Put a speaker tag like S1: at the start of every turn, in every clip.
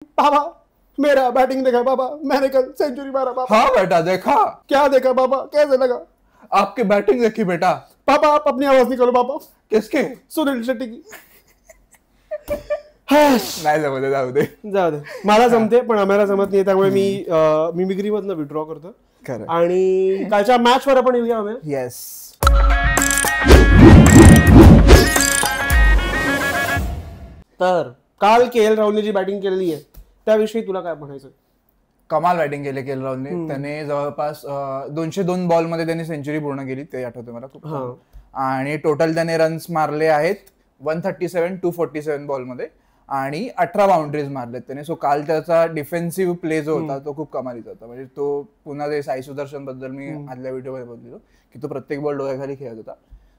S1: पापा मेरा बैटिंग देखा पापा, मैंने कल सेंचुरी मारा पापा।
S2: हाँ बेटा देखा।
S1: क्या देखा पापा, कैसे लगा?
S2: आपकी बैटिंग देखी बेटा।
S1: पापा आप अपनी आवाज निकालो पापा।
S2: किसके?
S1: सुनील शेट्टी की।
S2: नाही जमत, जाऊ दे
S1: जाऊ दे, मला जमते पण आम्हाला जमत नाही, त्यामुळे मी मिमिक्री मधनं विड्रॉ करतो. आणि कालच्या मॅच वर आपण येऊया.
S2: येस.
S1: तर काल के.एल. राहुलने जी बॅटिंग केलेली आहे त्याविषयी तुला काय म्हणायचं?
S2: कमाल बॅटिंग केली के.एल. राहुलने. त्याने जवळपास 202 बॉल मध्ये त्यांनी सेंचुरी पूर्ण केली, ते आठवतं मला खूप. आणि टोटल त्याने रन्स मारले आहेत 137 247 बॉल मध्ये आणि 18 बाउंड्रीज मारलेत त्याने. सो काल त्याचा डिफेन्सिव्ह प्ले जो होता तो खूप कमालीचा होता. म्हणजे तो पुन्हा ते साई सुदर्शन बद्दल मी आदल्या व्हिडिओमध्ये बोललो की तो प्रत्येक बॉल डोळ्याखाली खेळत होता.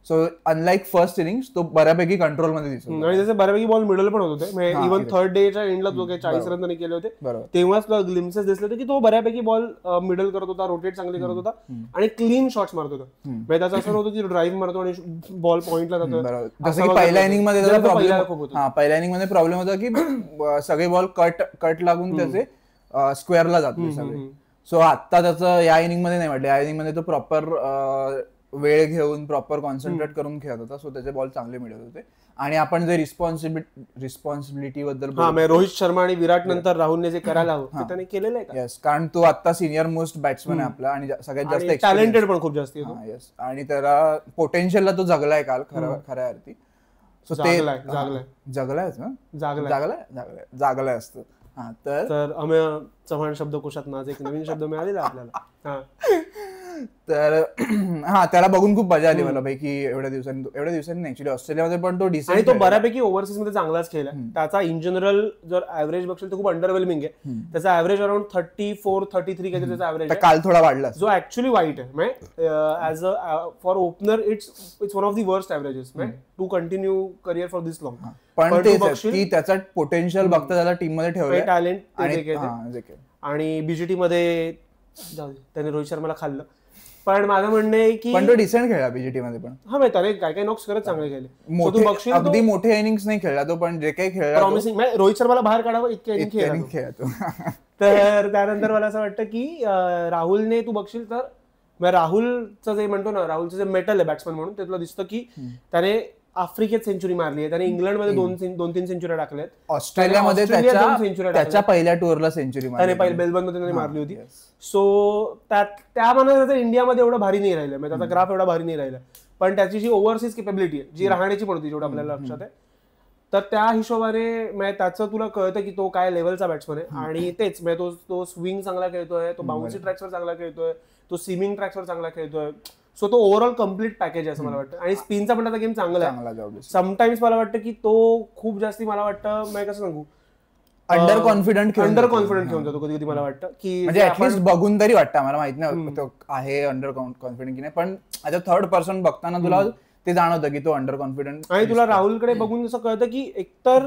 S2: सो अनलाईक फर्स्ट इनिंग्स तो बऱ्यापैकी कंट्रोल मध्ये दिसतो.
S1: आणि जसे बऱ्यापैकी बॉल मिडल पण होत होते. इव्हन थर्ड डेच्या एंडला जो काही 40 रन त्यांनी केले होते तेव्हाच ग्लिम्सेस दिसले होते की तो बऱ्यापैकी बॉल मिडल करत होता, रोटेट चांगले करत होता आणि क्लीन शॉट्स मारत होता. म्हणजे त्याचं असं नव्हतं की ड्राईव्ह मारतो आणि बॉल पॉइंटला जातो.
S2: जसं की पहिल्या इनिंग मध्ये पहिल्या इनिंग मध्ये प्रॉब्लेम होता की सगळे बॉल कट लागून त्याचे स्क्वेअरला जातो सगळे. सो आता त्याचं या इनिंग मध्ये नाही वाटलं. या इनिंग मध्ये तो प्रॉपर वेळ घेऊन प्रॉपर कॉन्सन्ट्रेट करून खेळत होता. सो त्याचे बॉल चांगले मिळत होते. आणि आपण जे रिस्पॉन्सिबिलिटी बद्दल
S1: रोहित शर्मा आणि विराट नंतर राहुलने जे करायला हवं ते त्याने केलेलं आहे.
S2: येस, कारण तो आता सिनियर मोस्ट बॅट्समन आहे आपला आणि सगळ्यात जास्त
S1: टॅलेंटेड पण खूप जास्त.
S2: येस, आणि त्याला पोटेन्शियलला तो जगलाय काल खऱ्या अर्थी. सो ते जागलाय असतं.
S1: तर अमेय चव्हाण शब्दकोशात आज एक नवीन शब्द मिळालेला आपल्याला.
S2: तर त्याला बघून खूप मजा आली मला की एवढ्या दिवसांनी ऍक्च्युली ऑस्ट्रेलियामध्ये पण तो डिसेंट
S1: आणि तो बऱ्यापैकी ओव्हरसीज मध्ये चांगलाच खेळला. त्याचा इन जनरल जर ऍव्हरेज बघशील तर खूप अंडरवेल्मिंग आहे. त्याचा ऍव्हरेज अराउंड 34-33 काहीतरी त्याचा ऍव्हरेज
S2: काल थोडा वाढला,
S1: जो ऍक्च्युअली वाईट आहे. As a for opener it's one of the worst averages to continue career for this long.
S2: पण की त्याचा पोटेन्शियल बघता त्याला टीम मध्ये ठेवलं,
S1: टॅलेंट. आणि बीजीटी मध्ये त्याने रोहित शर्माला खाल्लं. पण माझं म्हणणं आहे की
S2: पण तो डिसेंट खेळला बीजीटी मध्ये पण.
S1: हा त्याने काय नॉक्स करत चांगले खेळले.
S2: अगदी मोठे इनिंग्स नाही खेळला तो, पण जे काही खेळला
S1: प्रॉमिसिंग. रोहित शर्माला बाहेर काढावं इतके इनिंग खेळला तो. तर त्यानंतर मला असं वाटतं की राहुलने तू बघशील तर राहुलचं जे म्हणतो ना, राहुलचं जे मेटल आहे बॅट्समन म्हणून, ते तुला दिसतं की त्याने आफ्रिकेत सेंचुरी मारली आहे, त्याने इंग्लंडमध्ये 2-3 सेंचुरी टाकल्यात,
S2: ऑस्ट्रेलियामध्ये त्याच्या पहिल्या टूरला सेंचुरी
S1: त्याने बेलबर्नमध्ये मारली होती. सो त्या मनात इंडियामध्ये एवढं भारी नाही राहिलं, म्हणजे त्याचा ग्राफ एवढा भारी नाही राहिला. पण त्याची जी ओव्हरसीज केपेबिलिटी आहे, जी राहण्याची पण होती जेवढं आपल्याला लक्षात आहे, तर त्या हिशोबाने त्याचं तुला कळतं की तो काय लेवलचा बॅट्समन आहे. आणि तेच तो स्विंग चांगला खेळतोय, तो बाउन्सी ट्रॅक्सवर चांगला खेळतोय, तो सीमिंग ट्रॅक्सवर चांगला खेळतोय. सो तो ओव्हरऑल कम्प्लीट पॅकेज आहे असं मला वाटतं. आणि स्पिनचा पण त्याचा गेम चांगला आहे. समटाइम्स मला वाटतं की तो खूप जास्ती, मला वाटतं मी कसं सांगू, अंडर कॉन्फिडंट घेऊन जातो कधी कधी. मला वाटतं की
S2: म्हणजे ऍटलीस्ट बघून तरी वाटतं, मला माहित नाही तो आहे अंडर कॉन्फिडंट की नाही, पण ऍज अ थर्ड पर्सन बघताना तुला ते जाणवतं की तो अंडर कॉन्फिडंट.
S1: आणि तुला राहुलकडे बघून जसं कळतं की एकतर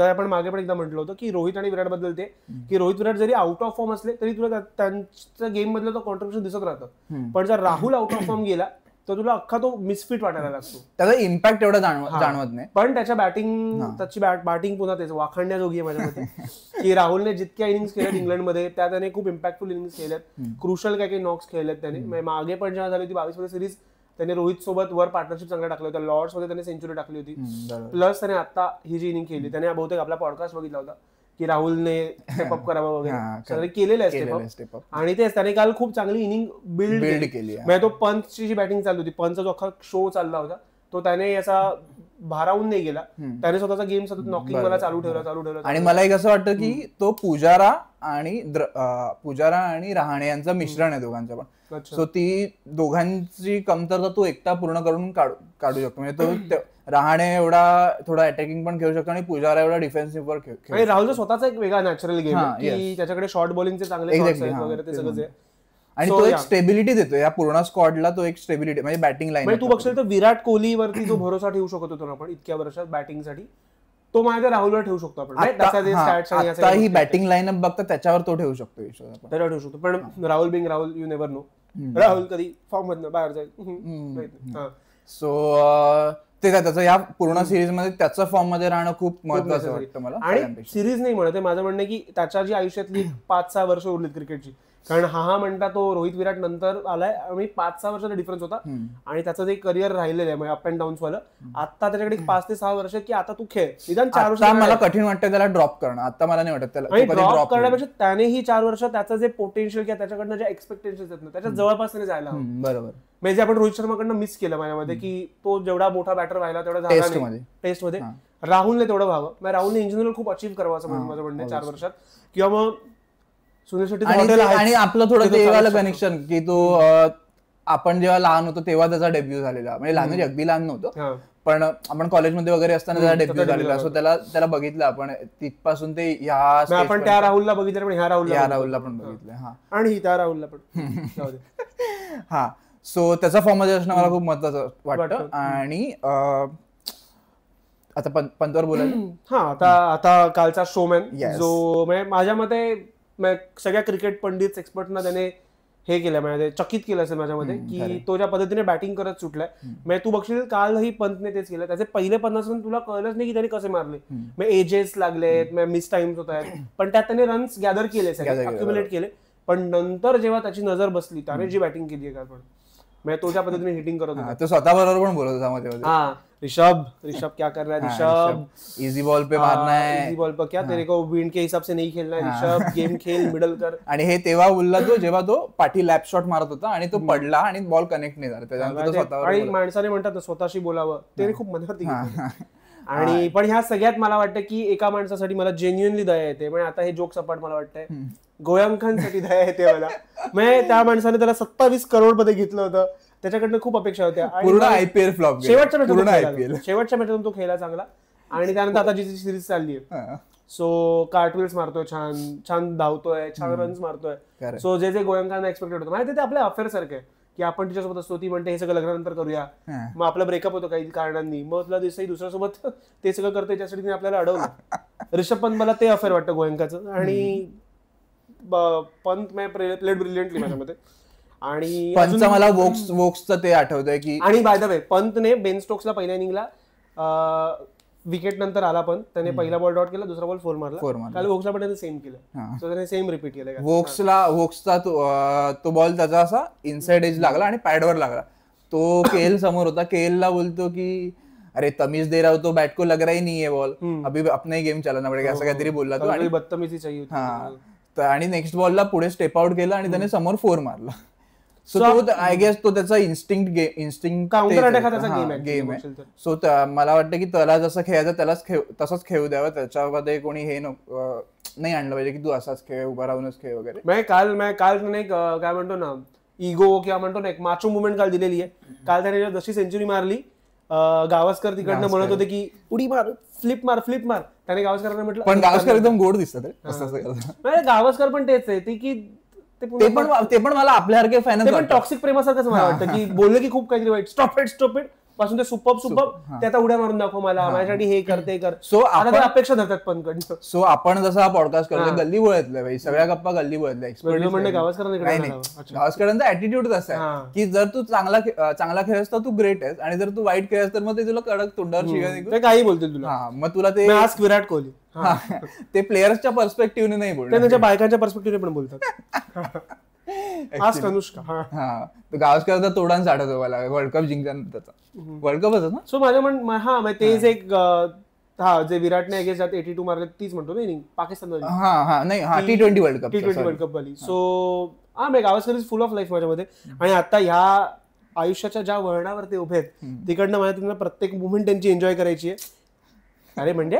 S1: आपण मागे पण एकदा म्हटलं होतं की रोहित आणि विराट बद्दल की रोहित विराट जरी आउट ऑफ फॉर्म असले तरी तुला त्यांच्या गेम मधलं तो कॉन्ट्रिब्युशन दिसत राहतं. पण जर राहुल आउट ऑफ फॉर्म गेला तर तुला अख्खा तो मिसफिट वाटायला लागतो.
S2: त्याचा इम्पॅक्ट एवढा जाणवत नाही.
S1: पण त्याची बॅटिंग पुन्हा त्याचं वाखाणण्याजोगी आहे माझ्या मते की राहुलने जितक्या इनिंग्स केल्यात इंग्लंडमध्ये त्या त्याने खूप इम्पॅक्टफुल इनिंग्स केल्यात, क्रुशल काही नॉक्स खेळल्यात त्याने. मागे पण जेव्हा झाली होती 22 मध्ये सिरीज, त्याने रोहित सोबत वर पार्टनरशिप चांगला टाकलं होतं. लॉर्ड्स मध्ये त्याने सेंचुरी टाकली होती. प्लस त्याने आता ही जी इनिंग केली, त्याने बहुतेक आपला पॉडकास्ट बघितला होता की राहुलने स्टेपअप करावं वगैरे केलेलं आहे स्टेपअप. आणि तेच त्याने काल खूप चांगली इनिंग बिल्ड केली. म्हणजे तो पंचची जी बॅटिंग चालू होती, पंचचा जो अख्खा शो चालला होता, तो त्याने असा भारावून नाही गेला. त्याने स्वतःचा गेम सतत नॉकिंग मला चालू ठेवला.
S2: आणि मला एक असं वाटतं की तो पुजारा आणि रहाणे यांचं मिश्रण आहे दोघांचं पण. सो ती दोघांची कमतरता तो एकटा पूर्ण करून काढू शकतो. म्हणजे तो रहाणे एवढा थोडा अटॅकिंग पण खेळू शकतो आणि पुजारा एवढा डिफेन्सिव्ह वर खेळतो.
S1: आणि राहुलचा स्वतःचा एक वेगळा नॅचरल गेम आहे की त्याच्याकडे शॉर्ट बॉलिंगचे चांगले वगैरे ते सगळं आहे.
S2: आणि तो एक स्टेबिलिटी देतो या पूर्ण स्क्वॉडला. तो एक स्टेबिलिटी म्हणजे बॅटिंग लाईन.
S1: तू बघशील तर विराट कोहलीवरती जो भरोसा ठेवू शकत होतो आपण इतक्या वर्षात बॅटिंगसाठी, तो माझ्या राहुलवर ठेवू शकतो आपण.
S2: आता ही बॅटिंग लाईनअप बघता त्याच्यावर तो ठेवू शकतो.
S1: पण Rahul being Rahul, you never know, Rahul कधी फॉर्म मधनं बाहेर जाईल.
S2: सो ते काय त्याचं या पूर्ण सिरीज मध्ये त्याचं फॉर्म मध्ये राहणं खूप महत्वाचं वाटतं मला.
S1: आणि सिरीज नाही म्हणत, माझं म्हणणं की त्याच्या जी आयुष्यातली 5-6 वर्ष उरलीत क्रिकेटची, कारण हा म्हणता तो रोहित विराट नंतर आलाय आणि 5-6 वर्षाचा डिफरन्स होता आणि त्याचं जे करिअर राहिलेलं आहे म्हणजे अप अँड डाऊन्स वालं, आता त्याच्याकडे 5 ते 6 वर्ष की आता तू खेळ, निदान 4 वर्ष.
S2: मला कठीण वाटतं त्याला ड्रॉप करणं, आता मला नाही वाटत त्याला
S1: ड्रॉप करण्यापेक्षा त्यानेही 4 वर्ष त्याचं जे पोटेन्शियल किंवा त्याच्याकडनं जे एक्सपेक्टेशन्स आहेत ना त्याच्या जवळपास त्याने जायला हवं.
S2: बरोबर.
S1: म्हणजे आपण रोहित शर्माकडनं मिस केलं माझ्यामध्ये की तो जेवढा मोठा बॅटर व्हायला तेवढा झाला नाही टेस्टमध्ये. राहुलने तेवढं व्हावं, राहुलने इन जनरल खूप अचीव्ह करावं असं माझं म्हणणं 4 वर्षात. किंवा मग सुनील शेट्टी
S2: आणि आपलं थोडं ते वालं कनेक्शन की तो आपण जेव्हा लहान होतो तेव्हा त्याचा डेब्यू झालेला, म्हणजे लहान म्हणजे अगदी लहान नव्हतं पण आपण कॉलेजमध्ये वगैरे असताना त्याचा डेब्यू झालेला. सो त्याला बघितलं आपण तिथपासून ते ह्या
S1: आपण त्या राहुलला बघितलं पण ह्या राहुलला
S2: पण बघितलं. हा
S1: आणि त्या राहुलला पण
S2: हा. सो त्याचा फॉर्म मध्ये असणं मला खूप महत्वाचं वाटतं. आणि आता पंतवर बोलायचं.
S1: हा, आता कालचा शोमॅन जो माझ्या मते सगळ्या क्रिकेट पंडित एक्सपर्टना त्याने हे केलं, म्हणजे चकित केलं असेल माझ्यामध्ये की तो ज्या पद्धतीने बॅटिंग करत सुटलाय. म्हणजे तू बघशील कालही पंतने तेच केलं, त्याचे पहिले 50 रन तुला कळलंच नाही की त्याने कसे मारले. मग एजेस लागलेत, मिस टाइम्स होत आहेत, पण त्यात त्याने रन्स गॅदर केले, अक्युमुलेट केले. पण नंतर जेव्हा त्याची नजर बसली त्याने जी बॅटिंग केली आहे पण म्हणजे तो ज्या पद्धतीने हिटिंग करत होता,
S2: तो स्वतः बरोबर पण बोलत होता मध्ये.
S1: हा, ऋषभ क्या कर रहा है ऋषभ,
S2: इजी बॉल पे मारना है,
S1: इजी बॉल पर क्या तेरे को विंड के हिसाब से नहीं खेलना है ऋषभ, गेम खेल, मिडल कर.
S2: आणि हे तेव्हा बोलला तो जेव्हा तो पाठी लॅप शॉट मारत होता आणि तो पडला आणि बॉल कनेक्ट नाही झाला, त्याच्यानंतर
S1: आणि माणसाने म्हणतात स्वतःशी बोलावं, ते खूप मनावरती घेतलं. आणि पण ह्या सगळ्यात मला वाटतं की एका माणसासाठी मला जेन्युअनली दया येते, म्हणजे आता हे जोक सपाट मला वाटतंय गोयंकांसाठी दया येते मला. म्हणजे त्या माणसाने त्याला 27 करोड मध्ये घेतलं होतं, त्याच्याकडनं खूप अपेक्षा होत्या.
S2: पूर्ण आयपीएल फ्लॉप,
S1: शेवटच्या मॅचमधून तो खेळला चांगला. आणि त्यानंतर आता जी सिरीज चालली आहे, सो कार्टविल्स मारतोय, छान धावतोय, छान रन्स मारतोय. सो जे गोयंकांना एक्सपेक्टेड होतं माहिती ते आपल्या अफेअर सारखं आहे की आपण तिच्यासोबत असतो, ती म्हणते हे सगळं लग्नानंतर करूया, मग आपला ब्रेकअप होतो काही कारणांनी, मग तुला दिसतंय दुसऱ्यासोबत ते सगळं करतोय त्यासाठी तिने आपल्याला अडवलं. ऋषभ पंत मला ते अफेअर वाटतं गोयंकाचं. आणि पंत प्लेड ब्रिलियंटली माझ्यामध्ये. आणि
S2: पंतचं मला वोक्सचं ते आठवतंय की, आणि
S1: बाय द वे पंतने बेन स्टोक्सला पहिल्या इनिंगला विकेट नंतर आला, पण त्याने पहिला बॉल डॉट केला, दुसरा बॉल 4 मारला. काल वोक्सला पण त्याने सेम केलं, सो त्याने सेम रिपीट केलं.
S2: वोक्सचा तो बॉल त्याचा असा इनसाइड एज लागला आणि पॅडवर लागला. तो केएल समोर होता, केएल ला बोलतो की अरे तमीज दे रहा हो तो बैट को लग रहा ही नहीं है बॉल, अभी अपना ही गेम चलाना पडेगा, असं काहीतरी बोलला तो. आणि
S1: बदतमीजी चाहिए होती.
S2: आणि नेक्स्ट बॉलला पुढे स्टेप आउट केला आणि त्याने समोर 4 मारला. सो तो आय गेस तो त्याचा इन्स्टिंक्ट
S1: काउंटर अटॅकचा गेम आहे.
S2: सो मला वाटतं की त्याला जसं खेळायचं तसंच खेळू द्यावं, त्याच्यामध्ये कोणी हे नाही आणलं पाहिजे की तू असाच खेळ, उभा राहूनच खेळ वगैरे.
S1: काल एक काय म्हणतो ना इगो किंवा म्हणतो ना एक माचो मुवमेंट काल दिलेली आहे. काल त्याने जशी सेंचुरी मारली, गावस्कर तिकडनं म्हणत होते की उडी मार, फ्लिप मार, त्याने गावस्करांना म्हटलं,
S2: पण गावस्कर एकदम गोड दिसतात.
S1: गावस्कर पण तेच आहे की
S2: ते पण मला आपल्यासारखे फॅन
S1: टॉक्सिक प्रेमासारखंच मला वाटतं की बोललं की खूप काहीतरी वाईट, स्टॉप इट पासून ते सुपर ते आता उड्या मारून दाखव मला, माझ्यासाठी हे कर. सो अपेक्षा धरतात पण.
S2: सो आपण जसा हा पॉडकास्ट करतो गल्ली बोळ्यातल्या सगळ्या गप्पा गल्ली बोळ्यातल्या. गावस्करांचा ऍटिट्यूड तसा आहे की जर तू चांगला खेळस तर तू ग्रेट आहेस, आणि जर तू वाईट खेळस तर मग ते तुला कडक तोंडावर शिकायचं,
S1: काही बोलतील तुला.
S2: मग तुला ते
S1: विराट कोहली
S2: ते प्लेयर्सच्या पर्स्पेक्टिव्हने नाही बोलतात,
S1: त्यांच्या बायकांच्या पर्स्पेक्टिव्हने पण बोलतात. आज अनुष्का
S2: गावस्करचा तोडान आठवतो मला, वर्ल्ड कप जिंकल्यानंतर त्याचा वर्ल्ड कप होता ना.
S1: सो माझ्या तेच एक जे विराटने अगेन्स्ट 82 मारले तीच म्हणतो ना inning Pakistan
S2: T20 world
S1: cup वाली. So Gavaskar is full of life माझ्यामध्ये. आणि आता ह्या आयुष्याच्या ज्या वळणावर ते उभे आहेत तिकडनं माझ्या त्यांना प्रत्येक मुवमेंट त्यांची एन्जॉय करायची आहे. अरे म्हणजे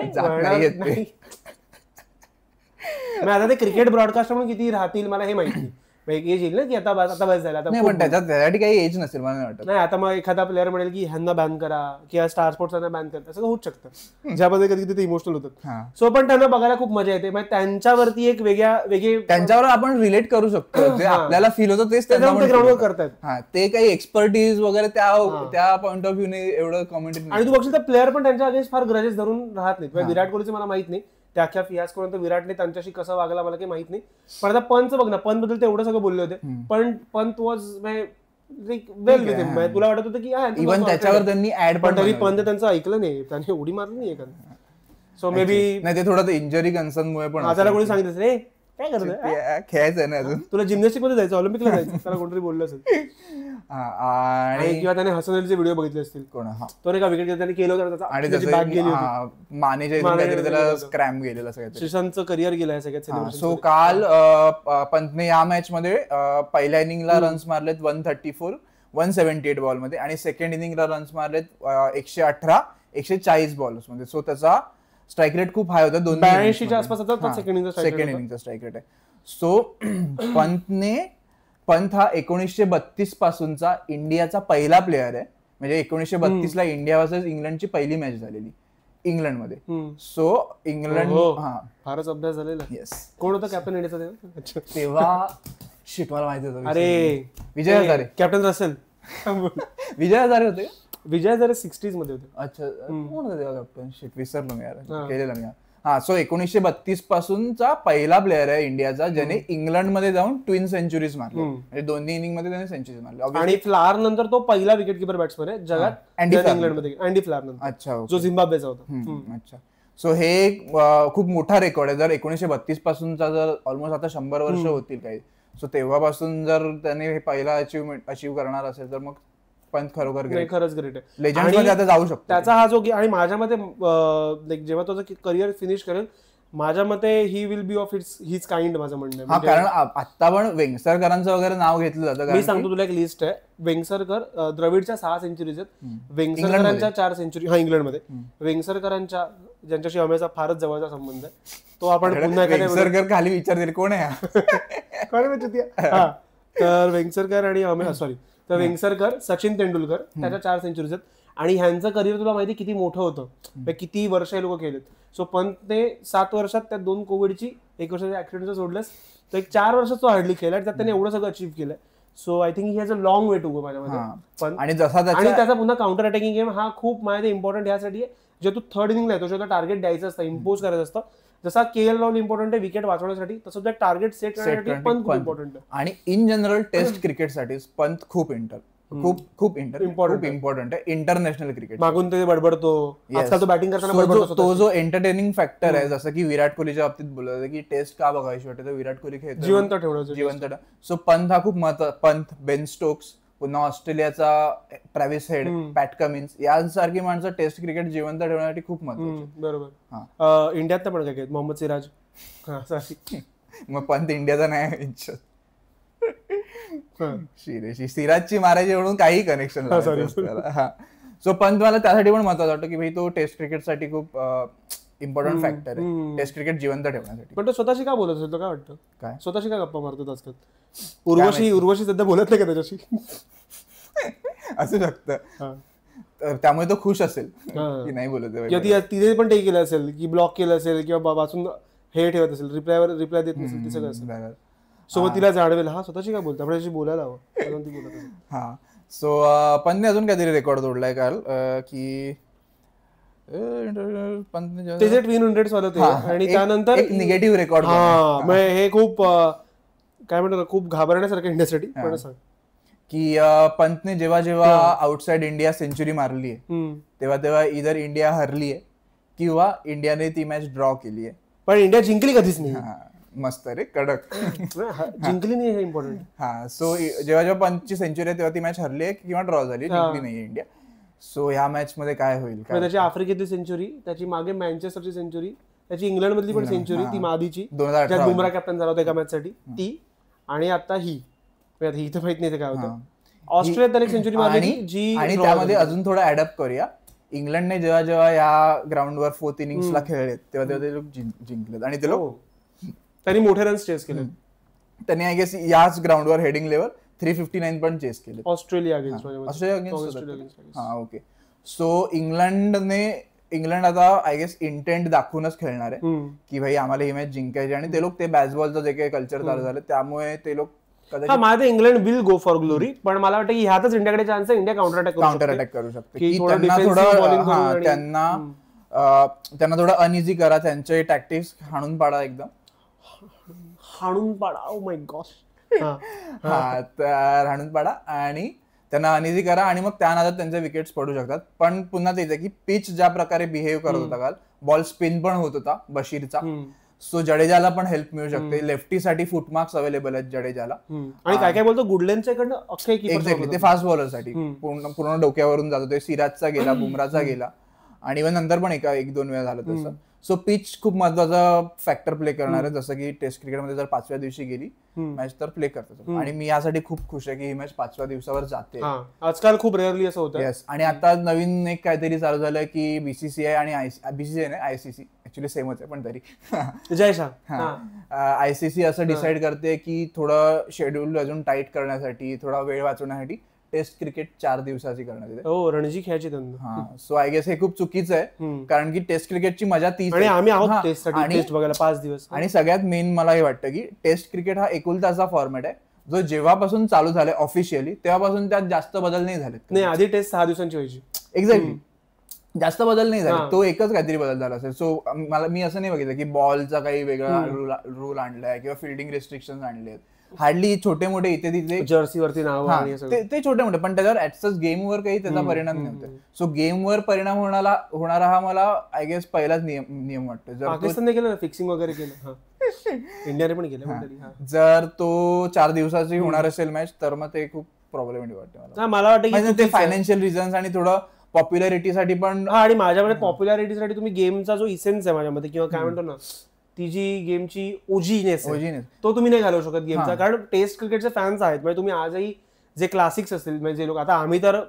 S1: आता ते क्रिकेट ब्रॉडकास्ट म्हणून किती राहतील मला हे माहिती एज येईल ना की आता बस झालं.
S2: पण त्याच्यासाठी काही एज नसेल मला वाटतं.
S1: नाही, आता मग एखादा प्लेअर म्हणेल की ह्यांना बॅन करा किंवा स्टार स्पोर्ट्सना बॅन करा, असं होऊच शकतं, ज्यामध्ये कधी कधी ते इमोशनल होतात. सो पण त्यांना बघायला खूप मजा येते. म्हणजे त्यांच्यावरती एक वेगळे
S2: त्यांच्यावर आपण रिलेट करू शकतो, जे आपल्याला फील होतं तेच
S1: ग्राउंडवर करतात.
S2: ते काही एक्सपर्टीज वगैरे त्या पॉईंट ऑफ व्ह्यूने एवढं कॉमेंट. आणि
S1: तू बघशील तर प्लेअर पण त्यांच्या अगेन्स्ट फार ग्रजेस धरून राहत नाहीत. विराट कोहलीचं मला माहित नाही त्या अख्ख्या फियास्कोनंतर विराटने त्यांच्याशी कसं वागला मला काही माहित नाही. पण आता पंतचं बघ ना, पंत बद्दल ते एवढं सगळं बोलले होते, पण पंत वॉज वेल विथ हिम. तुला वाटत होतं की
S2: इव्हन त्याच्यावर त्यांनी ऍड
S1: पण तरी पंत त्यांचं ऐकलं नाही, त्याने उडी मारली नाही एखादं. सो मे बी
S2: नाही, ते थोडं इंजरी कन्सर्नमुळे पण
S1: त्याला कोणी सांगितलं रे काय करतोय,
S2: खेळायचं ना अजून,
S1: तुला जिम्नॅस्टिक मध्ये जायचं, ऑलिम्पिकला जायचं, त्याला कोणतरी बोललं असेल. आणि किंवा त्याने हसन अलीचे व्हिडिओ बघितले असतील, तो नाही का विकेट त्याने केलं होतं
S2: आणि
S1: बॅग गेली होती,
S2: मानेच्या काहीतरी त्याला क्रॅम्प गेलेला सगळ्यात.
S1: श्रीशांतचं करिअर गेलं आहे सगळ्यात.
S2: सो काल पंतने या मॅच मध्ये पहिल्या इनिंगला रन्स मारलेत 134 178 बॉल मध्ये, आणि सेकंड इनिंगला रन्स मारलेत 118 140 बॉल्स मध्ये. सो त्याचा स्ट्राईक रेट खूप हाय होता,
S1: 82च्या आसपास होता सेकंड
S2: इनिंगचा स्ट्राईक रेट आहे. सो पंत हा 1932 पासूनचा इंडियाचा पहिला प्लेअर आहे, म्हणजे 1932 ला इंडिया वर्सेस इंग्लंडची पहिली मॅच झालेली इंग्लंडमध्ये. सो इंग्लंड
S1: फारच अभ्यास झालेला.
S2: येस.
S1: कोण होतं कॅप्टन इंडियाचा
S2: तेव्हा? शिट, मला माहिती होतं.
S1: अरे
S2: विजय हजारे.
S1: Captain Russell.
S2: विजय हजारे होते.
S1: विजय हजारे 60s मध्ये होते.
S2: अच्छा, कोण होतं तेव्हा कॅप्टन? शिट, विसरलो मी यार, केलेलं मी. सो 1932 पासूनचा पहिला प्लेअर आहे इंडियाचा ज्याने इंग्लंडमध्ये जाऊन ट्विन सेंचुरीज मारले, म्हणजे दोन्ही इनिंग मध्ये त्याने सेंचुरीज मारले.
S1: आणि फ्लार नंतर तो पहिला विकेट किपर बॅट्समन आहे जगात इंग्लंडमध्ये, अँडी फ्लार नंतर.
S2: अच्छा,
S1: जो झिम्बाब्वेचा होता.
S2: अच्छा. सो हे खूप मोठा रेकॉर्ड आहे. जर 1932 पासूनचा जर ऑलमोस्ट आता 100 वर्ष होतील काही, सो तेव्हापासून जर त्याने हे पहिला अचीव्ह करणार असेल तर मग पंत खरोखर
S1: खरंच ग्रेट आहे.
S2: लेजंड मध्ये आता जाऊ शकतो
S1: त्याचा हा जो, आणि माझ्या मते जेव्हा तो करिअर फिनिश करेल, माझ्या मते he will be of his kind, माझं म्हणणं आहे.
S2: कारण आता पण वेंगसरकरांचं वगैरे नाव घेतलं जातं.
S1: मी सांगतो तुला एक लिस्ट आहे. वेंगसरकर, द्रविडच्या 6 सेंचुरीज आहेत, वेंगसरकरांच्या 4 सेंचुरी, हा इंग्लंडमध्ये. वेंगसरकरांच्या, ज्यांच्याशी अमेचा फारच जवळचा संबंध आहे, तो आपण पुन्हा
S2: वेंगसरकर खाली विचारतील कोण आहे.
S1: तर वेंगसरकर आणि सॉरी, तर वेंगसरकर, सचिन तेंडुलकर, त्याच्या 4 सेंचुरीज आहेत. आणि ह्यांचं करिअर तुला माहिती किती मोठं होतं, किती वर्ष हे लोक केलेत. सो पंतने 7 वर्षात त्या 2 कोविडची, 1 वर्षाच्या ऍक्सिडेंटचं सोडलंस तर 4 वर्षात तो हार्डली केला, त्यात त्याने एवढं सगळं अचीव्ह केलंय. So I think he has a long way to go माझ्यामध्ये.
S2: आणि त्याचा
S1: पुन्हा काउंटर अटॅकिंग गेम हा खूप माझ्या इम्पॉर्टंट यासाठी आहे, जे तू थर्ड इनिंगला येतो, जेव्हा टार्गेट द्यायचं असतं, इम्पोज करायचं असतं. जसा KL राहुल इम्पॉर्टंट आहे विकेट वाचवण्यासाठी, तसं त्या टार्गेट सेट करण्यासाठी पंत खूप इम्पॉर्टंट आहे.
S2: आणि इन जनरल टेस्ट क्रिकेटसाठी पंत खूप इम्पॉर्टंट आहे. इंटरनॅशनल क्रिकेट मागून
S1: ते बडबडतो, आजकाल तो बॅटिंग करताना
S2: तो जो एंटरटेनिंग फॅक्टर आहे, जसं की विराट कोहलीच्या बाबतीत बोलत की टेस्ट का बघायची वाटते, तर विराट कोहली खेळतो, जिवंत. सो पंत हा खूप पंत, बेन स्टोक्स, पुन्हा ऑस्ट्रेलियाचा ट्रॅव्हिस हेड, पॅट कमिन्स यांसारखी माणसं टेस्ट क्रिकेट जिवंत ठेवण्यासाठी खूप महत्त्वाची.
S1: बरोबर. इंडियात पण काय मोहम्मद सिराज,
S2: मग पंत इंडियाचा नाही इच्छा. सिराजची मारायची म्हणून काही कनेक्शन. सो पंत मला त्यासाठी पण महत्वाचं वाटतं की भाई तो टेस्ट क्रिकेटसाठी खूप इम्पॉर्टंट फॅक्टर आहे, टेस्ट क्रिकेट जिवंत ठेवण्यासाठी.
S1: पण तो स्वतःशी का बोलत असेल, काय वाटतं, काय स्वतःशी का गप्पा मारतो आजकाल? उर्वशी सध्या बोलत नाही का त्याच्याशी?
S2: असू शकतं, त्यामुळे तो खुश असेल की नाही बोलत.
S1: तिथे पण ते केलं असेल की ब्लॉक केलं असेल किंवा वाचून हे ठेवत असेल, रिप्लाय देत नसेल, ते सगळं असेल. सो मग तिला जाणवेल हा स्वतःशी काय बोलतो, आपण बोलायला हवं. ती बोलत असेल.
S2: हा. सो पंतने अजून काहीतरी रेकॉर्ड तोडलाय काल की
S1: त्याचे ट्विन 100 वाले होते, आणि त्यानंतर
S2: निगेटिव्ह रेकॉर्ड.
S1: हे खूप काय म्हणतात, खूप घाबरण्यासारखं इंडियासाठी. पण सांग
S2: की पंतने जेव्हा जेव्हा आउटसाइड इंडिया सेंचुरी मारली आहे, तेव्हा इधर इंडिया हरली आहे किंवा इंडियाने ती मॅच ड्रॉ केली आहे,
S1: पण इंडिया जिंकली कधीच नाही.
S2: मस्त रे, कडक.
S1: जिंकली नाही हे इम्पॉर्टंट.
S2: हा. सो जेव्हा जेव्हा पंतची सेंचुरी आहे तेव्हा ती मॅच हरली आहे किंवा ड्रॉ झाली, जिंकली नाही इंडिया. सो ह्या मॅच मध्ये काय होईल?
S1: त्याची आफ्रिकेतली सेंचुरी, त्याची मागे मँचेस्टरची सेंचुरी, त्याची इंग्लंड मधली पण सेंचुरी, ती मादीची, ज्यात बुमरा कॅप्टन झाला होता एका मॅच साठी, ती. आणि आता ही तर माहित नाही काय होतं. ऑस्ट्रेलियात त्याने सेंचुरी मारली जी,
S2: आणि त्यामध्ये अजून थोडं ऍडअप करूया. इंग्लंडने जेव्हा जेव्हा या ग्राउंडवर 4th इनिंग्सला खेळले तेव्हा ते लोक जिंकले, आणि ते लोक
S1: त्यांनी मोठे रन्स चेस केले.
S2: त्यांनी आय गेस याच ग्राउंडवर हेडिंग लेवल 359 पण चेस केले
S1: ऑस्ट्रेलिया
S2: अगेन्स्ट. हा, ओके. सो इंग्लंड आता आय गेस इंटेंट दाखवूनच खेळणार आहे की भाई आम्हाला ही मॅच जिंकायची, आणि ते लोक ते बॅसबॉलचं जे काही कल्चर चालू झालं त्यामुळे ते लोक
S1: माझं England will go for glory. पण मला वाटतं की ह्यातच इंडियाकडे चान्स आहे, इंडिया काउंटर अटॅक करू शकते.
S2: त्यांना थोडं अनइझी करा, त्यांचे टॅक्टिक्स हाणून पाडा, एकदम
S1: हाणून पाडा. ओ माय गॉड,
S2: हा, राणूंपाडा, आणि त्यांना अनइझी करा आणि मग त्या नादात त्यांचे विकेट्स पडू शकतात. पण पुन्हा तेच आहे की पिच ज्या प्रकारे बिहेव करत होता काल, बॉल स्पिन पण होत होता बशीरचा, सो जडेजाला पण हेल्प मिळू शकते. लेफ्टीसाठी फुटमार्क्स अवेलेबल आहेत जडेजाला.
S1: आणि काय काय बोलतो गुडलेनच्या इकडनं अक्षय
S2: एक्झॅक्टली, ते फास्ट बॉलरसाठी पूर्ण डोक्यावरून जात होते. सिराजचा गेला, बुमराचा गेला, आणि नंतर पण एक दोन वेळा झालं तसं. सो पिच खूप महत्वाचा फॅक्टर प्ले करणार आहे. जसं की टेस्ट क्रिकेटमध्ये जर 5व्या दिवशी गेली मॅच तर प्ले करतात, आणि मी यासाठी खूप खुश आहे की ही मॅच 5व्या दिवसावर जाते.
S1: आजकाल खूप रेअरली असं होतं.
S2: येस, आणि आता नवीन एक काहीतरी चालू झालं की बीसीसीआय आणि बीसीसीआय नाही, आयसीसी ऍक्च्युली सेमच आहे पण तरी आयसीसी असं डिसाईड करते की थोडं शेड्यूल अजून टाईट करण्यासाठी, थोडा वेळ वाचवण्यासाठी टेस्ट क्रिकेट 4 दिवसाची करण्यात येते.
S1: हो, रणजी खेळायची त्यांना.
S2: सो आय गेस हे खूप चुकीचं आहे, कारण की टेस्ट क्रिकेटची मजा तीच
S1: आणि आम्ही आहोत टेस्ट बघायला 5 दिवस.
S2: आणि सगळ्यात मेन मला हे वाटतं की टेस्ट क्रिकेट हा एकुलताचा फॉर्मॅट आहे जो जेव्हापासून चालू झालाय ऑफिशियली तेव्हापासून त्यात जास्त बदल नाही झाले.
S1: नाही, आधी टेस्ट 6 दिवसांची व्हायची.
S2: एक्झॅक्टली, जास्त बदल नाही झाला, तो एकच काहीतरी बदल झाला असेल. सो मी असं नाही बघितलं की बॉलचा काही वेगळा रूल आणलाय किंवा फिल्डिंग रिस्ट्रिक्शन आणले. हार्डली छोटे मोठे इथे तिथे
S1: जर्सीवरती नाव
S2: ते छोटे मोठे, पण त्याच्यावर ऍटसच गेमवर काही त्याचा परिणाम नाही होता. सो गेमवर परिणाम होणारा हा मला आय गेस पहिलाच नियम वाटतो.
S1: पाकिस्तानने केलं फिक्सिंग वगैरे केलं, इंडियाने पण केलं.
S2: जर तो 4 दिवसाची होणार असेल मॅच तर मग ते खूप प्रॉब्लेमेटिक वाटतं
S1: मला वाटतं
S2: ते फायनान्शियल रिझन्स आणि थोडं पॉप्युलॅरिटीसाठी पण.
S1: आणि माझ्यामध्ये पॉप्युलॅरिटीसाठी तुम्ही गेमचा जो इसेन्स आहे माझ्यामध्ये, किंवा काय म्हणतो ना, ती जी गेमची ओजीनेस तो तुम्ही नाही घालवू शकत गेमचा. कारण टेस्ट क्रिकेटचे फॅन्स आहेत, म्हणजे तुम्ही आजही जे क्लासिक्स असतील, म्हणजे जे लोक आता आम्ही तर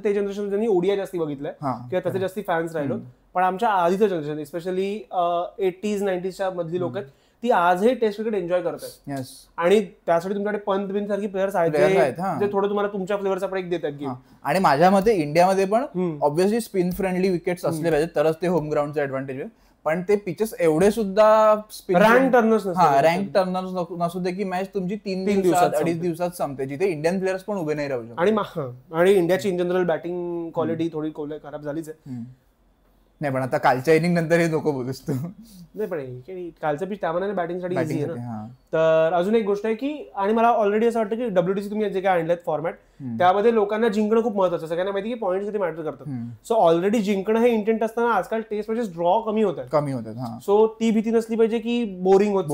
S1: ते जनरेशन ज्यांनी ओडीआय जास्ती बघितलंय किंवा त्याचे जास्ती फॅन्स राहिलो, पण आमच्या आधीचं जनरेशन स्पेशली 80s 90sच्या मधली लोक आहेत, ती आजही टेस्ट क्रिकेट एन्जॉय करतात. आणि त्यासाठी तुमच्याकडे पंत बिन सारखी प्लेयर्स आहेत जे थोडं तुम्हाला तुमच्या फ्लेवरचा ब्रेक देतात गेम.
S2: आणि माझ्या मते इंडियामध्ये पण ऑब्व्हियसली स्पिन फ्रेंडली विकेट्स असले पाहिजे तरच ते होम ग्राउंडचं ऍडव्हान्टेज आहे. पण ते पिचेस एवढे सुद्धा
S1: रँक
S2: टर्नर्स नसू दे की मॅच तुमची 3 दिवसात 2.5 दिवसात संपते, जिथे इंडियन प्लेयर्स पण उभे नाही राहू शकतात.
S1: आणि इंडियाची इन जनरल बॅटिंग क्वालिटी थोडी खराब झालीच आहे.
S2: नाही, पण आता कालच्या इनिंग नंतर हे नको बोलूस तू.
S1: नाही, पण कालचं पिच त्यामानाने बॅटिंगसाठी इझी आहे ना. तर अजून एक गोष्ट आहे की, आणि मला ऑलरेडी असं वाटतं की WTC तुम्ही जे काय आणलेत फॉर्मॅट, त्यामध्ये लोकांना जिंकणं खूप महत्वाचं. सगळ्यांना माहिती की पॉईंट्स किती मॅटर करतात. सो ऑलरेडी जिंकणं हे इंटेंट असताना आजकाल टेस्ट मॅचेस ड्रॉ कमी होतात. सो ती भीती नसली पाहिजे की बोरिंग होत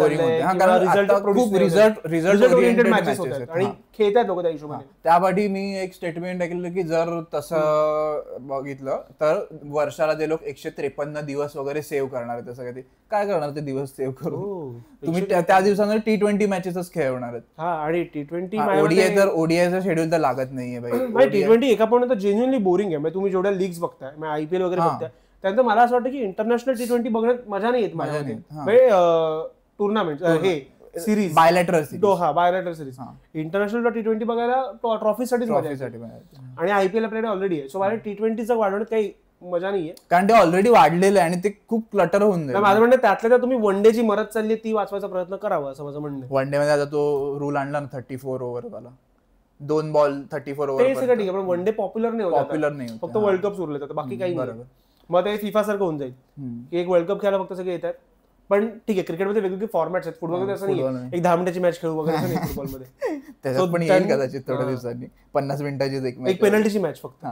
S1: रिझल्ट ओरिएंटेड मॅचेस होतात आणि खेळतात लोक त्या हिशोबाने.
S2: त्यासाठी मी एक स्टेटमेंट ऐकलं की जर तसं बघितलं तर वर्षाला ते लोक 153 दिवस वगैरे सेव्ह करणार आहेत. तसं काय करणार ते दिवस सेव्ह करून? तुम्ही त्या दिवसांमध्ये T20 मॅचेसच खेळवणार आहेत.
S1: आणि T20
S2: ओडीआयचं शेड्यूल तर लागत नाहीये
S1: भाई. T20 एका पॉईंट जेन्युइनली बोरिंग आहे. तुम्ही जेवढ्या लीग्स बघताय, IPL वगैरे बघताय, त्यानंतर मला असं वाटतं की इंटरनॅशनल T20 बघण्यात मजा नाही येत माझ्यामध्ये. टुर्नामेंट हे series bilateral series, international T20 बघायला ट्रॉफीसाठीच मजा येते. आणि IPL आपल्याकडे ऑलरेडी आहे. सो मला T20चं वाढवण्यात काही मजा नाहीये, कारण
S2: ते ऑलरेडी वाढलेलं आहे आणि ते खूप क्लटर होऊन जाईल.
S1: माझं म्हणणं त्यातल्या त्यात तुम्ही वन डे जी मरत चालली ती वाचवायचा प्रयत्न करावा असं माझं म्हणणं.
S2: वन डे मध्ये आता तो रूल आणला ना 34 ओव्हर वाला, 2 बॉल 34 ओव्हर,
S1: ते सगळं ठीक आहे, पण वन डे पॉप्युलर नाही होत, फक्त वर्ल्ड कप उरले जातात, बाकी काही नाही. मग ते फिफा सारखं होऊन जाईल की एक वर्ल्ड कप खेळायला फक्त सगळे येतात. पण ठीक आहे, क्रिकेटमध्ये वेगवेगळे फॉर्मॅट्स आहेत. फुटबॉलमध्ये असं नाही एक 10 मिनिटाची मॅच खेळू वगैरे असं नाही फुटबॉलमध्ये.
S2: त्याच्यात पण येईल कदाचित थोड्या दिवसांनी 50 मिनिटाची
S1: एक पेनल्टीची मॅच फक्त.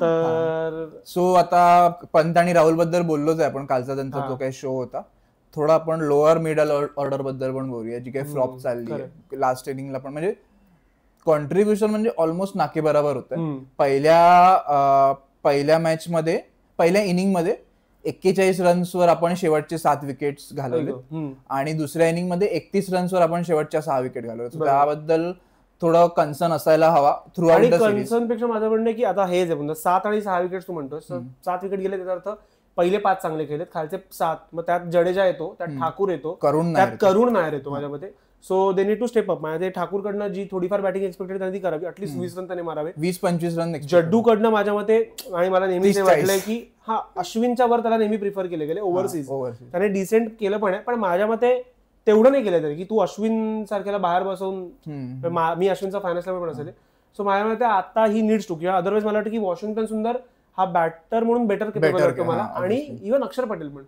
S2: तर सो आता पंत आणि राहुल बद्दल बोललोच आहे आपण, कालचा त्यांचा जो काही शो होता. थोडा आपण लोअर मिडल ऑर्डर बद्दल पण बोलूया, जी काही फ्लॉप चालली आहे लास्ट इनिंगला पण. म्हणजे कॉन्ट्रीब्युशन म्हणजे ऑलमोस्ट नाके बरोबर होतं. पहिल्या मॅच मध्ये, पहिल्या इनिंग मध्ये 41 रन्सवर आपण शेवटचे 7 विकेट्स घालवले, आणि दुसऱ्या इनिंग मध्ये 31 रन्सवर आपण शेवटच्या 6 विकेट घालवले. त्याबद्दल थोडं कन्सर्न असायला हवा through out the series.
S1: Concern पेक्षा माझं म्हणणं की आता हेच आहे, 7 आणि 6 विकेट तू म्हणतोस, 7 विकेट गेले त्याचा अर्थ पहिले 5 चांगले खेळलेत, खालचे 7, मग त्यात जडेजा येतो, त्यात ठाकूर येतो, त्यात करुण नायर येतो माझ्या मते. So they need to step up. माझ्या ठाकूरकडनं जी थोडीफार बॅटिंग एक्सपेक्टेड त्यांनी करावी, ऍटलीस्ट 20 रन त्याने मारावे,
S2: 20-25 रन.
S1: जड्डूकडनं माझ्या मते, आणि मला नेहमी वाटलंय की अश्विनच्या वर त्याला नेहमी प्रिफर केले गेले ओव्हरसीज, त्याने डिसेंट केलं पण आहे. पण माझ्या मते तेवढं नाही केलं तरी की तू अश्विन सारख्याला बाहेर बसवून, मी अश्विनचा फायनल पण असेल. सो माझ्या मते आता ही नीड्स टू, किंवा अदरवाईज मला वाटतं की वॉशिंग्टन सुंदर हा बॅटर म्हणून बेटर केपेबल वाटतो मला, आणि इव्हन अक्षर पटेल पण.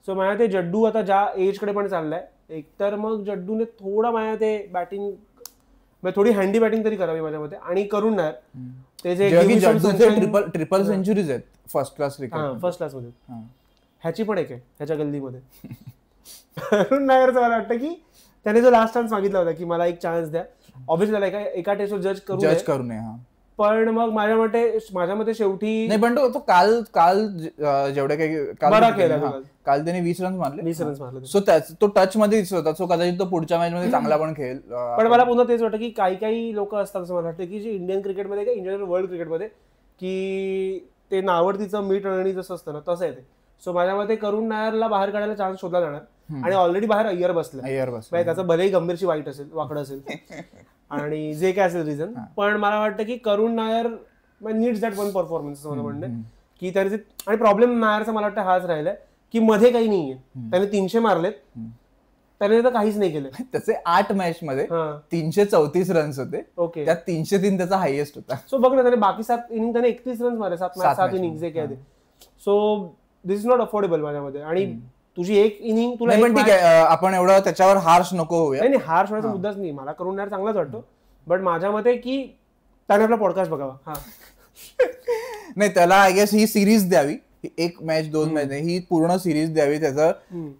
S1: सो माझ्या ते जड्डू आता ज्या एज कडे पण चाललाय, एकतर मग जड्डूने थोडा माझ्या ते बॅटिंग थोडी हँडी बॅटिंग तरी करावी माझ्या मते, आणि करून नायर ते जे
S2: ट्रिपल सेंचुरीज आहेत फर्स्ट क्लास
S1: फर्स्ट क्लास मध्ये, ह्याची पण एक आहे ह्याच्या गल्लीमध्ये. करून नायरचं मला वाटतं की त्याने जो लास्ट चान्स मागितला होता की मला एक चान्स द्या, ऑब्व्हियसली त्याला एका टेस्टवर जज करू नये, पण मग माझ्या मते शेवटी
S2: नाही, पण तो काल जेवढे काही काल त्याने 20 रन्स मारले. सो तो टच मध्ये दिसत होता, सो कदाचित तो पुढच्या मॅच मध्ये चांगला पण खेळेल.
S1: पण मला पुन्हा तेच वाटतं की काही लोक असतात असं मला वाटतं की जे इंडियन क्रिकेटमध्ये किंवा इंडियन वर्ल्ड क्रिकेटमध्ये की ते नावडतीचं मीठ आणि जसं असतं ना तसं आहे ते. सो माझ्या मते करुण नायरला बाहेर काढायला चान्स शोधला जाणार, आणि ऑलरेडी बाहेर अय्यर बसला, त्याचं भलेही गंभीरची वाईट असेल, वाकडं असेल आणि जे काय असेल रिझन, पण मला वाटतं की Karun Nair needs that one performance मला म्हणणं की त्याचे. आणि प्रॉब्लेम नायरचा मला वाटतं हाच राहिलाय की मध्ये काही नाहीये, त्याने 300 मारलेत, त्याने तर काहीच नाही केलं.
S2: त्याचे 8 मॅच मध्ये 334 रन्स होते, ओके, त्यात 303 त्याचा हायएस्ट होता.
S1: सो बघ ना, त्याने बाकी 7 इनिंग त्याने 31 रन्स मारले, 7 इनिंग जे काय ते. So this is not affordable माझ्यामध्ये. आणि तुझी एक इनिंग तुला,
S2: पण ठीक आहे, आपण एवढं त्याच्यावर हार्श नको होऊया.
S1: नाही, हार्श होण्याचा मुद्दाच नाही, मला करुण नायर चांगलाच वाटतो, बट माझ्या मते की त्याने आपला पॉडकास्ट बघावा.
S2: नाही, त्याला आय गेस ही सिरीज द्यावी, एक मॅच 2 मॅच नाही, ही पूर्ण सिरीज द्यावी त्याचं,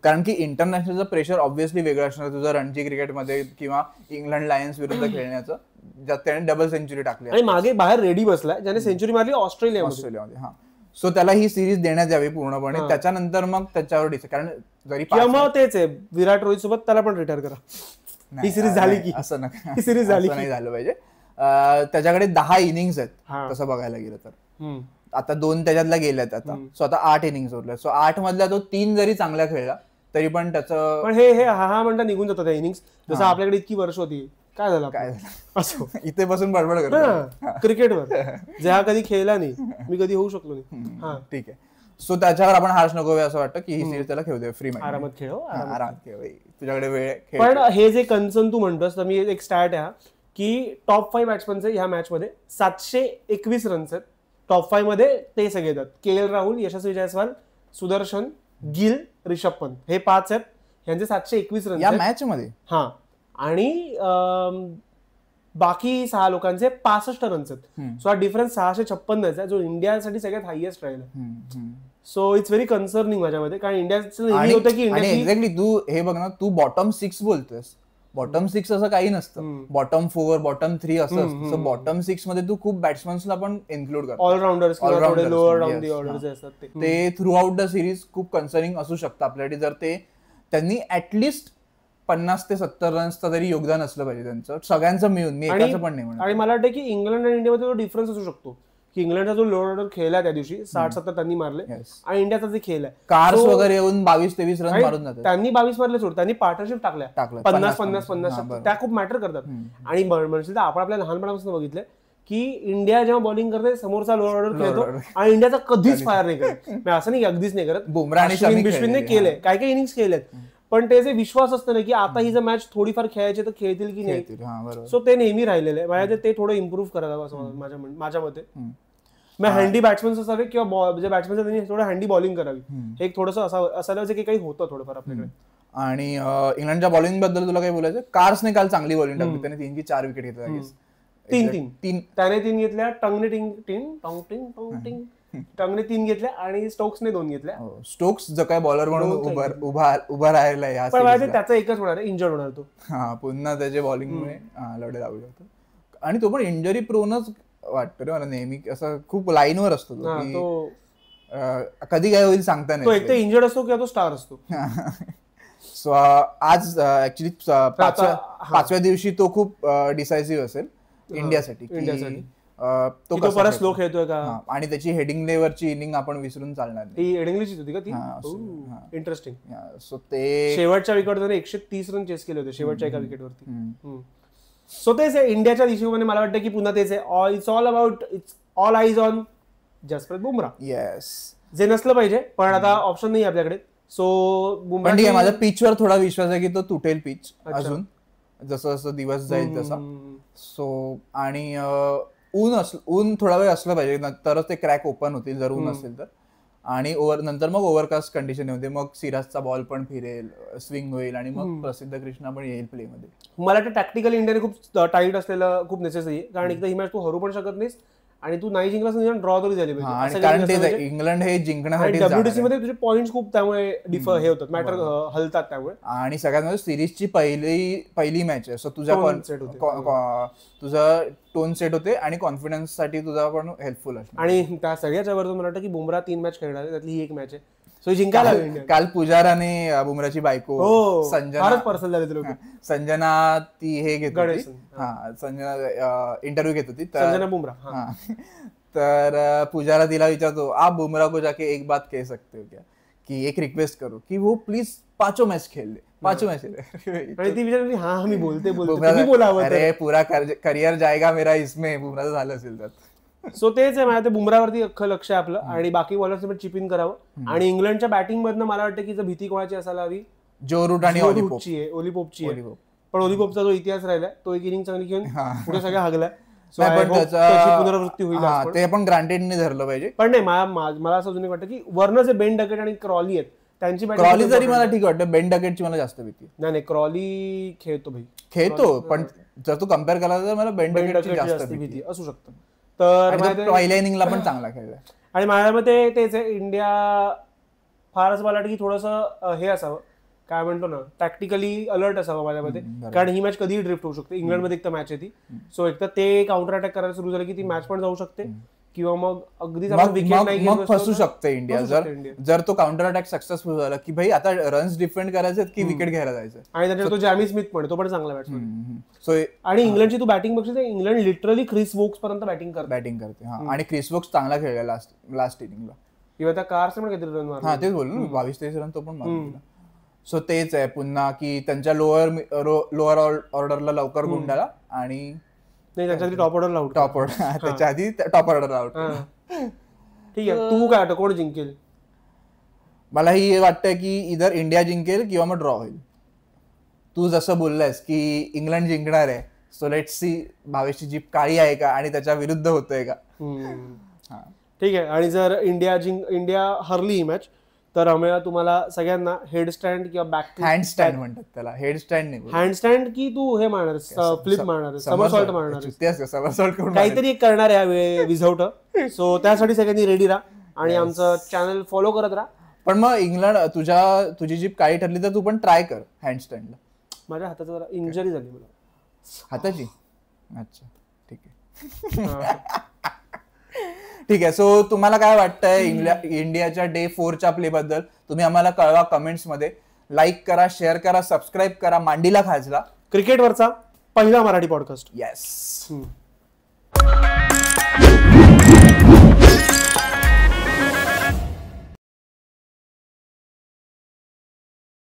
S2: कारण की इंटरनॅशनलचं प्रेशर ऑब्व्हियसली वेगळं असणार तुझं रणजी क्रिकेटमध्ये किंवा इंग्लंड लायन्स विरुद्ध खेळण्याचं, ज्यात त्याने डबल सेंचुरी टाकली
S1: आणि मागे बाहेर रेडी बसलाय, ज्याने सेंचुरी मारली ऑस्ट्रेलियामध्ये.
S2: हा, सो त्याला ही सिरीज देण्यात यावी पूर्णपणे, त्याच्यानंतर मग त्याच्यावर डिसाईड, कारण जरी
S1: मग तेच आहे विराट रोहित सोबत त्याला पण रिटायर करा, ही सिरीज झाली की
S2: असं नका,
S1: ही सिरीज झाली
S2: नाही झालं पाहिजे. त्याच्याकडे 10 इनिंग्स आहेत तसं बघायला गेलं तर, आता 2 त्याच्यातल्या गेल्यात आता, सो आता 8 इनिंग्स उरल्या. सो 8 मधल्या तो 3 जरी चांगल्या खेळला तरी पण त्याचं,
S1: पण हे हा म्हणता निघून जातो त्या इनिंग्स, जसं आपल्याकडे इतकी वर्ष होती, काय झालं
S2: असं इथे बसून बडबड करतो
S1: क्रिकेटवर, जे हा कधी खेळला नाही, मी कधी होऊ शकलो नाही. हा,
S2: ठीक आहे. सो त्याच्यावर आपण हार्श नको असं वाटतं की ही सिरीज त्याला खेळू दे, फ्री
S1: आरामात खेळ,
S2: आरामात खेळ, तुझ्याकडे वेळ.
S1: पण हे जे कन्सर्न तू म्हणतोस, तर मी एक स्टॅट आहे की टॉप 5 बॅट्समनचे ह्या मॅच मध्ये 721 रन्स आहेत. टॉप 5 मध्ये ते सगळे येतात, के.एल. राहुल, यशस्वी जायस्वाल, सुदर्शन, गिल, रिषभ पंत, हे 5 आहेत, यांचे 721 रन्स
S2: या मॅच मध्ये.
S1: हा, आणि बाकी 6 लोकांचे 65 रन्स आहेत. सो हा डिफरन्स 656 आहे, जो इंडियासाठी सगळ्यात हायएस्ट राहिला. सो इट्स व्हेरी कन्सर्निंग माझ्यामध्ये, कारण इंडियाचं होतं की
S2: एक्झॅक्टली तू हे बघ ना, तू बॉटम 6 बोलतोयस, बॉटम 6 असं काही नसतं, बॉटम 4 बॉटम 3 असं असतं. सो बॉटम 6 मध्ये तू खूप बॅट्समन्सला पण इन्क्लूड करतो,
S1: all-rounders, lower down the orders असतात
S2: ते थ्रू आउट द सिरीज खूप कन्सर्निंग असू शकतं आपल्यासाठी, जर ते त्यांनी ऍटलिस्ट 50 ते 70 रन्सचं तरी योगदान असलं पाहिजे त्यांचं, सगळ्यांचं मिळून, मी एकाचं पण नाही म्हणत.
S1: आणि मला वाटतं की इंग्लंड आणि इंडियामध्ये तो डिफरन्स असू शकतो की इंग्लंडचा जो लोअर ऑर्डर खेळला त्या दिवशी 60-70 त्यांनी मारले, आणि इंडियाचा जे खेळ आहे
S2: कार्स वगैरे येऊन 22-23 रन मारून जातात,
S1: त्यांनी 22 मारले सोड, त्यांनी पार्टनरशिप टाकल्या 50-50-50, त्या खूप मॅटर करतात. आणि म्हणशील तर आपण आपल्या लहानपणापासून बघितलंय की इंडिया जेव्हा बॉलिंग करते समोरचा लोअर ऑर्डर खेळतो आणि इंडियाचा कधीच फायर नाही करत, असं नाही की अगदीच नाही करत,
S2: बुमराह आणि शमी
S1: बिश्विनने केलंय, काय काय इनिंग्स केलेत, पण ते जे विश्वास असतं ना की आता ही जर मॅच थोडीफार खेळायची तर खेळतील की नाही, सो ते नेहमी राहिलेलं आहे. माझ्या ते थोडं इम्प्रूव्ह करायला असं माझ्या मते. मग हँडी बॅट्समन असावे किंवा जे बॅट्समन त्यांनी थोडं हँडी बॉलिंग करावी, हे थोडंसं असायला की काही होतं थोडंफार आपल्याकडे.
S2: आणि इंग्लंडच्या बॉलिंग बद्दल तुला काय बोलायचं? कार्सने काल चांगली बॉलिंग टाकली, त्याने 3 की 4 विकेट घेतल्या,
S1: 3 त्याने 3 घेतल्या, टंगने 3 घेतल्या आणि स्टोक्सने 2 घेतल्या.
S2: स्टोक्स जो काय बॉलर म्हणून उभा राहिला,
S1: पण त्याचा एकच होणार आहे, इंजर्ड होणार तो.
S2: हा, पुन्हा त्याच्या बॉलिंगमुळे लढे लागू शकतो, आणि तो पण इंजरी प्रोनच वाटतं रे मला नेहमी, असं खूप लाईनवर असतो तो, कधी काय होईल सांगता नाही.
S1: तो एक तर इंजर्ड असतो किंवा तो स्टार असतो.
S2: सो आज ऍक्च्युली 5व्या दिवशी तो खूप डिसायसिव्ह असेल इंडियासाठी.
S1: तो परत स्लो खेळतोय का,
S2: आणि त्याची हेडिंग्लेवरची इनिंग आपण विसरून चालणार नाही.
S1: हेडिंग्लेचीच होती का ती? इंटरेस्टिंग.
S2: सो ते
S1: शेवटच्या विकेटवर त्याने 130 रन चेस केले होते शेवटच्या एका विकेटवरती. सो तेच आहे इंडियाच्या हिशोबाने, मला वाटतं की पुन्हा तेच आहे, it's all about, it's all eyes on Jasprit Bumrah.
S2: Yes,
S1: जे नसलं पाहिजे, पण आता ऑप्शन नाही आपल्याकडे. सो
S2: बुमराह, माझ्या पिचवर थोडा विश्वास आहे की तो तुटेल पिच अजून, जसं जसं दिवस जाईल तसा. सो आणि ऊन थोडा वेळ असलं पाहिजे तरच ते क्रॅक ओपन होतील जर ऊन असेल तर. आणि नंतर मग ओव्हरकास्ट कंडिशन होते, मग सिराजचा बॉल पण फिरेल, स्विंग होईल आणि मग प्रसिद्ध कृष्णा पण येईल प्ले मध्ये.
S1: मला वाटतं टॅक्टिकल इंडियाने खूप टाईट असलेलं खूप नेसेसरी आहे, कारण एकदा ही मॅच तू हरू पण शकत नाहीस आणि तू नाही जिंकलास निदान ड्रॉ तरी झाली पाहिजे.
S2: कारण ते इंग्लंड हे जिंकण्यासाठी
S1: डब्ल्यूटीसी मध्ये तुझे पॉईंट्स खूप त्यामुळे हे होतात, मॅटर हलतात त्यामुळे.
S2: आणि सगळ्यात म्हणजे सिरीजची पहिली मॅच आहे, सो तुझा टोन सेट होते आणि कॉन्फिडन्स साठी तुझा पण हेल्पफुल असतो.
S1: आणि त्या सगळ्याच्या वरतून मला वाटतं की बुमराह 3 मॅच खेळणार आहे, त्यातली ही एक मॅच आहे, सो जिंकायला
S2: काल पुजाराने बुमराची बायको संजना ती हे घेत होती, संजना इंटरव्ह्यू घेत होती,
S1: संजना बुमराह.
S2: तर पुजारा तिला विचारतो, आप बुमराह को जाके एक बात कह सकते हो क्या, की एक रिक्वेस्ट करो की वो प्लीज 5 मैच खेल ले, 5 मैच.
S1: आणि ती विचारली हा मी बोलते
S2: अरे पुरा करियर जाएगा मेरा इसमें, बुमराह झालं असेल त्यात.
S1: सो तेच आहे, मला ते बुमराहवरती अख्खं लक्ष आहे आपलं, आणि बाकी बॉलर्सने पण चिप इन करावं. आणि इंग्लंडच्या बॅटिंग मधनं मला वाटतं की भीती कोणाची असायला हवी,
S2: जो रूट आणि
S1: ओलिपोपची आहे. पण ओलिपोपचा जो इतिहास राहिला तो एक इनिंग चांगली घेऊन पुढे सगळ्या हागला,
S2: पुनरावृत्ती होईल, ते पण ग्रांटेडने धरलं पाहिजे.
S1: पण नाही, मला असं अजून वाटतं की वरनं जे बेन डकेट आणि क्रॉली आहेत त्यांची
S2: क्रॉली जरी मला ठीक वाटतं, बेन डकेटची मला जास्त भीती
S1: नाही. क्रॉली
S2: खेळतो पण जर तू कम्पेअर केला तर मला बेन डकेटची जास्त भीती
S1: असू शकतं. तर
S2: पहिल्या इनिंगला पण चांगला खेळलाय.
S1: आणि माझ्या मते तेच आहे, इंडिया फारच मला वाटतं की थोडंसं हे असावं, काय म्हणतो ना, टॅक्टिकली अलर्ट असावं माझ्या मते, कारण ही मॅच कधीही ड्रिफ्ट होऊ शकते. इंग्लंडमध्ये एक तर मॅच आहे ती, सो एक तर ते काउंटर अटॅक करायला सुरू झालं की ती मॅच पण जाऊ शकते, किंवा मग अगदीच
S2: मग फसू शकते इंडिया जर तो काउंटर अटॅक सक्सेसफुल झाला की भाई आता रन्स डिफेंड करायचे की विकेट घ्यायला जायचं.
S1: आणि त्याच्यात तो जॅमी स्मिथ पण, तो पण चांगला बॅट्समन. सो आणि इंग्लंडची तू बॅटिंग बघशील, इंग्लंड लिटरली क्रिस वोक्स पर्यंत बॅटिंग करते.
S2: आणि क्रिस वोक्स चांगला खेळला लास्ट इनिंगला,
S1: किंवा त्या कार्स पण काहीतरी रन मारला.
S2: तेच बोललो ना, 22-23 रन तो पण मारला. सो तेच आहे पुन्हा की त्यांच्या लोअर ऑर्डरला लवकर गुंडाला, आणि
S1: त्याच्या आधी टॉप ऑर्डर आउट,
S2: त्याच्या आधी टॉप ऑर्डर आउट.
S1: ठीक आहे, तू काय वाटतं कोण जिंकेल?
S2: मला ही वाटतं की इधर इंडिया जिंकेल किंवा मग ड्रॉ होईल. तू जसं बोललायस की इंग्लंड जिंकणार आहे, सो लेट्स सी भावेशची जीप काळी आहे का आणि त्याच्या विरुद्ध होतोय का.
S1: ठीक आहे. आणि जर इंडिया हरली ही मॅच तर आम्हाला तुम्हाला सगळ्यांना हेडस्टँड किंवा बॅक
S2: हँडस्टँड म्हणतात त्याला, हेडस्टँड नाही,
S1: हँडस्टँड की तू हे मारणार, फ्लिप मारणार, समरसॉल्ट मारणार, काहीतरी एक करणार आहे विझाऊट. सो त्यासाठी सगळ्यांनी रेडी राहा आणि आमचं चॅनल फॉलो करत राहा.
S2: पण मग इंग्लंड तुझी जीप काळी ठरली तर तू पण ट्राय कर हँडस्टँडला.
S1: माझ्या हाताचा जरा इंजरी झाली मला,
S2: हाताची. अच्छा ठीक आहे. ठीक आहे. सो तुम्हाला काय वाटतंय इंडियाच्या डे 4च्या प्ले बद्दल, तुम्ही आम्हाला कळवा कमेंट्स मध्ये. लाईक करा, शेअर करा, सबस्क्राईब करा. मांडीला खाजला,
S1: क्रिकेटवरचा पहिला मराठी पॉडकास्ट.
S2: येस.